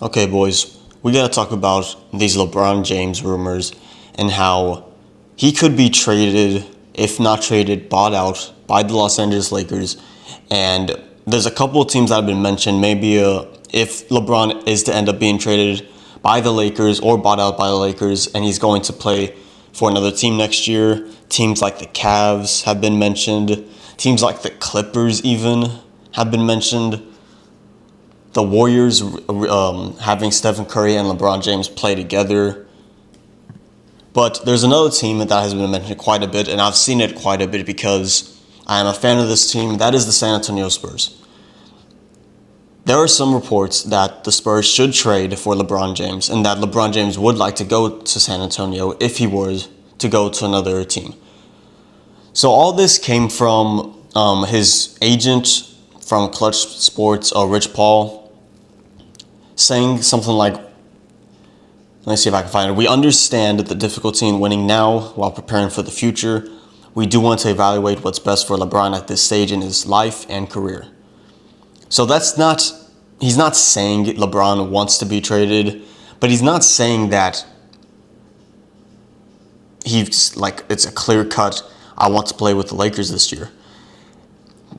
Okay, boys, we gotta talk about these LeBron James rumors and how he could be traded, if not traded, bought out by the Los Angeles Lakers. And there's a couple of teams that have been mentioned. Maybe if LeBron is to end up being traded by the Lakers or bought out by the Lakers, and he's going to play for another team next year, teams like the Cavs have been mentioned. Teams like the Clippers even have been mentioned. The Warriors having Stephen Curry and LeBron James play together. But there's another team that has been mentioned quite a bit, and I've seen it quite a bit because I am a fan of this team. That is the San Antonio Spurs. There are some reports that the Spurs should trade for LeBron James, and that LeBron James would like to go to San Antonio if he were to go to another team. So all this came from his agent from Clutch Sports, Rich Paul, saying something like, let me see if I can find it. We understand the difficulty in winning now while preparing for the future. We do want to evaluate what's best for LeBron at this stage in his life and career. So he's not saying LeBron wants to be traded, but he's not saying that he's like, it's a clear cut, I want to play with the Lakers this year.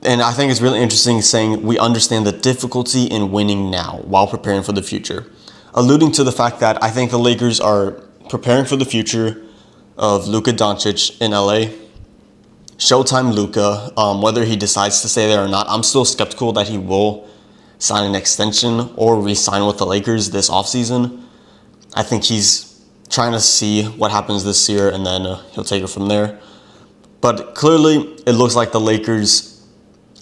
And I think it's really interesting saying we understand the difficulty in winning now while preparing for the future, alluding to the fact that I think the Lakers are preparing for the future of Luka Doncic in LA. Showtime Luka, whether he decides to stay there or not, I'm still skeptical that he will sign an extension or re-sign with the Lakers this offseason. I think he's trying to see what happens this year, and then he'll take it from there. But clearly, it looks like the Lakers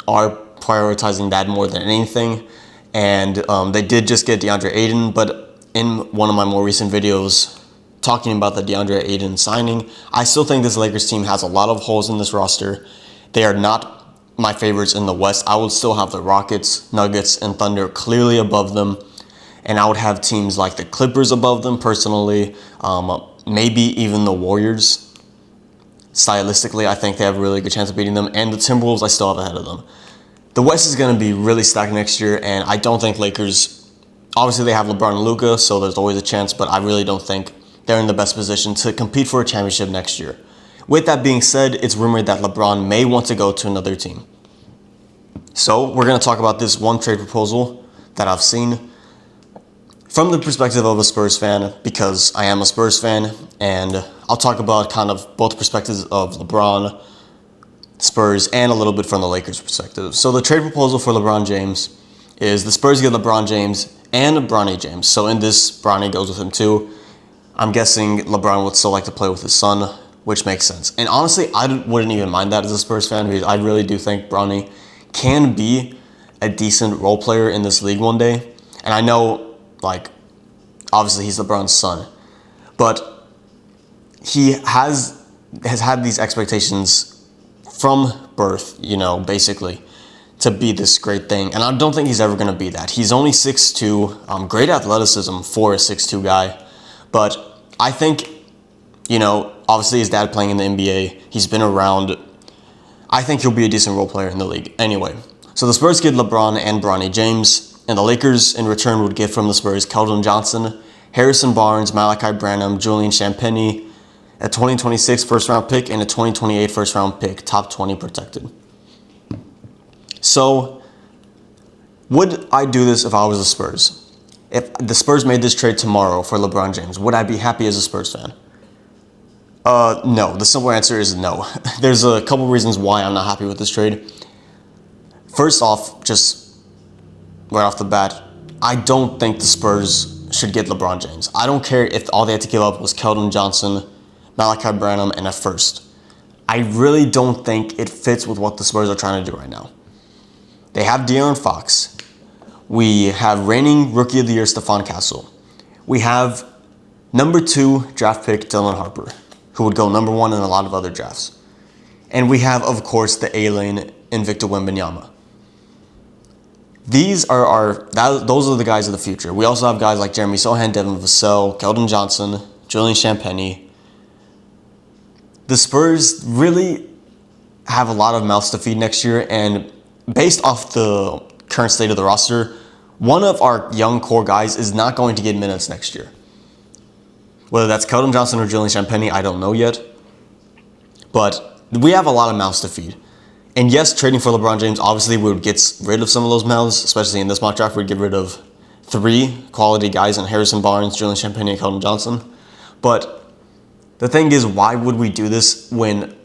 are prioritizing that more than anything. And they did just get DeAndre Ayton, but in one of my more recent videos talking about the DeAndre Ayton signing, I still think this Lakers team has a lot of holes in this roster. They are not my favorites in the West. I would still have the Rockets, Nuggets, and Thunder clearly above them. And I would have teams like the Clippers above them personally, maybe even the Warriors. Stylistically, I think they have a really good chance of beating them, and the Timberwolves I still have ahead of them. The West is going to be really stacked next year, and I don't think Lakers, obviously they have LeBron and Luka, so there's always a chance, but I really don't think they're in the best position to compete for a championship next year. With that being said, it's rumored that LeBron may want to go to another team. So we're going to talk about this one trade proposal that I've seen from the perspective of a Spurs fan, because I am a Spurs fan, and I'll talk about kind of both perspectives of LeBron, Spurs, and a little bit from the Lakers' perspective. So the trade proposal for LeBron James is the Spurs get LeBron James and Bronny James. So in this, Bronny goes with him too. I'm guessing LeBron would still like to play with his son, which makes sense. And honestly, I wouldn't even mind that as a Spurs fan, because I really do think Bronny can be a decent role player in this league one day. And I know, like, obviously he's LeBron's son, but he has had these expectations from birth, basically, to be this great thing. And I don't think he's ever going to be that. He's only 6'2", great athleticism for a 6'2" guy. But I think, obviously his dad playing in the NBA, he's been around. I think he'll be a decent role player in the league. Anyway, so the Spurs get LeBron and Bronny James, and the Lakers in return would get from the Spurs Keldon Johnson, Harrison Barnes, Malachi Branham, Julian Champagnie, a 2026 first-round pick, and a 2028 first-round pick, top 20 protected. So, would I do this if I was the Spurs? If the Spurs made this trade tomorrow for LeBron James, would I be happy as a Spurs fan? No. The simple answer is no. There's a couple reasons why I'm not happy with this trade. First off, just right off the bat, I don't think the Spurs should get LeBron James. I don't care if all they had to give up was Keldon Johnson, Malachi Branham, and a first. I really don't think it fits with what the Spurs are trying to do right now. They have De'Aaron Fox. We have reigning Rookie of the Year Stephon Castle. We have number 2 draft pick Dylan Harper, who would go number 1 in a lot of other drafts. And we have, of course, the alien Victor Wembanyama. Those are the guys of the future. We also have guys like Jeremy Sohan, Devin Vassell, Keldon Johnson, Julian Champagnie. The Spurs really have a lot of mouths to feed next year, and based off the current state of the roster, one of our young core guys is not going to get minutes next year. Whether that's Keldon Johnson or Julian Champagnie, I don't know yet. But we have a lot of mouths to feed. And yes, trading for LeBron James, obviously we would get rid of some of those mouths, especially in this mock draft. We'd get rid of 3 quality guys in Harrison Barnes, Julian Champagnie, and Keldon Johnson. But the thing is, why would we do this when,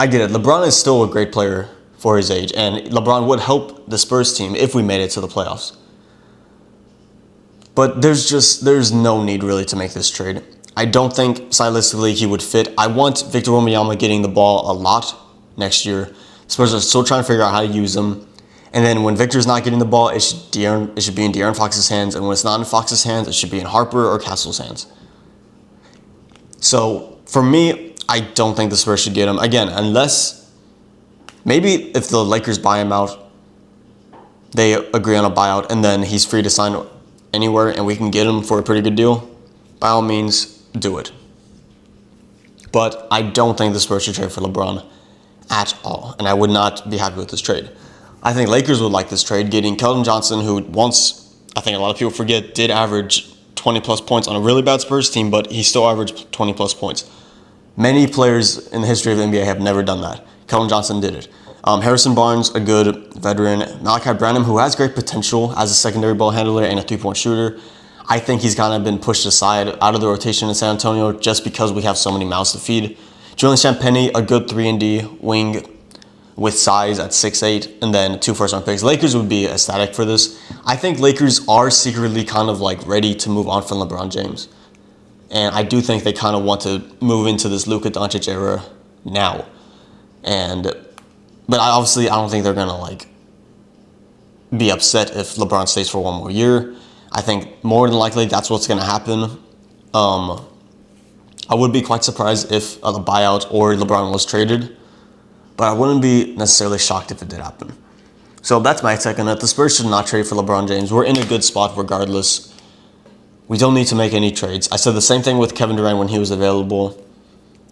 I get it, LeBron is still a great player for his age, and LeBron would help the Spurs team if we made it to the playoffs. But there's no need really to make this trade. I don't think stylistically he would fit. I want Victor Wembanyama getting the ball a lot next year. The Spurs are still trying to figure out how to use him. And then when Victor's not getting the ball, it should be in De'Aaron Fox's hands. And when it's not in Fox's hands, it should be in Harper or Castle's hands. So for me, I don't think the Spurs should get him. Again, unless maybe if the Lakers buy him out, they agree on a buyout, and then he's free to sign anywhere and we can get him for a pretty good deal, by all means, do it. But I don't think the Spurs should trade for LeBron at all, and I would not be happy with this trade. I think Lakers would like this trade, getting Keldon Johnson, who once, I think a lot of people forget, did average 20-plus points on a really bad Spurs team, but he still averaged 20-plus points. Many players in the history of the NBA have never done that. Keldon Johnson did it. Harrison Barnes, a good veteran. Malachi Branham, who has great potential as a secondary ball handler and a three-point shooter. I think he's kind of been pushed aside out of the rotation in San Antonio just because we have so many mouths to feed. Julian Champagnie, a good 3-and-D wing with size at 6'8", and then 2 first-round picks. Lakers would be ecstatic for this. I think Lakers are secretly kind of like ready to move on from LeBron James. And I do think they kind of want to move into this Luka Doncic era now. But I don't think they're going to like be upset if LeBron stays for one more year. I think more than likely that's what's going to happen. I would be quite surprised if a buyout or LeBron was traded, but I wouldn't be necessarily shocked if it did happen. So that's my take on it. The Spurs should not trade for LeBron James. We're in a good spot regardless. We don't need to make any trades. I said the same thing with Kevin Durant when he was available.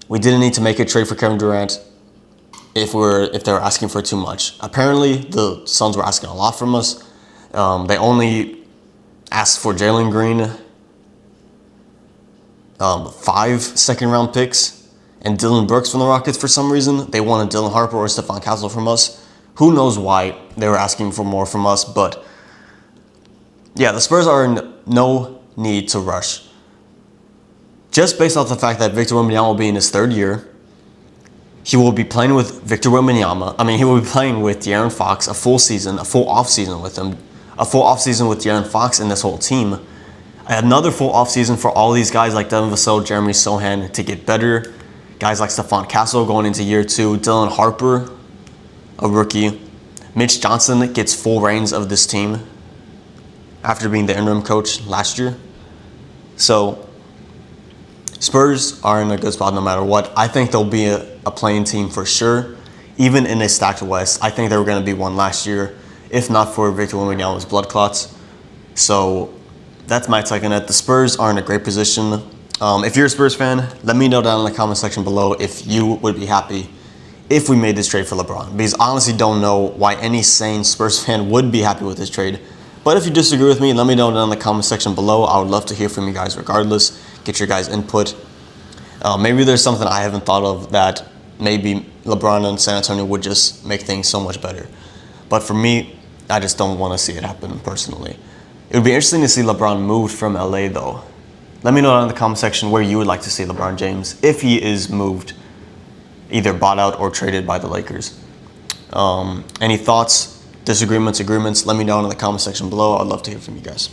We didn't need to make a trade for Kevin Durant if they were asking for too much. Apparently, the Suns were asking a lot from us. They only asked for Jalen Green, 5 second-round picks, and Dylan Brooks from the Rockets for some reason. They wanted Dylan Harper or Stephon Castle from us. Who knows why they were asking for more from us, but yeah, the Spurs are in no need to rush. Just based off the fact that Victor Wembanyama will be in his 3rd year, he will be playing with Victor Wembanyama. He will be playing with De'Aaron Fox a full offseason with him, a full offseason with De'Aaron Fox and this whole team. Another full offseason for all these guys like Devin Vassell, Jeremy Sohan to get better. Guys like Stephon Castle going into year 2. Dylan Harper, a rookie. Mitch Johnson gets full reins of this team after being the interim coach last year. So Spurs are in a good spot no matter what. I think they'll be a playing team for sure. Even in a stacked West, I think they were going to be one last year, if not for Victor Wembanyama's blood clots. So that's my take on it. The Spurs are in a great position. If you're a Spurs fan, let me know down in the comment section below if you would be happy if we made this trade for LeBron. Because I honestly don't know why any sane Spurs fan would be happy with this trade. But if you disagree with me, let me know down in the comment section below. I would love to hear from you guys regardless. Get your guys' input. Maybe there's something I haven't thought of that maybe LeBron and San Antonio would just make things so much better. But for me, I just don't want to see it happen personally. It would be interesting to see LeBron moved from LA though. Let me know down in the comment section where you would like to see LeBron James if he is moved, either bought out or traded by the Lakers. Any thoughts, disagreements, agreements, let me know in the comment section below. I'd love to hear from you guys.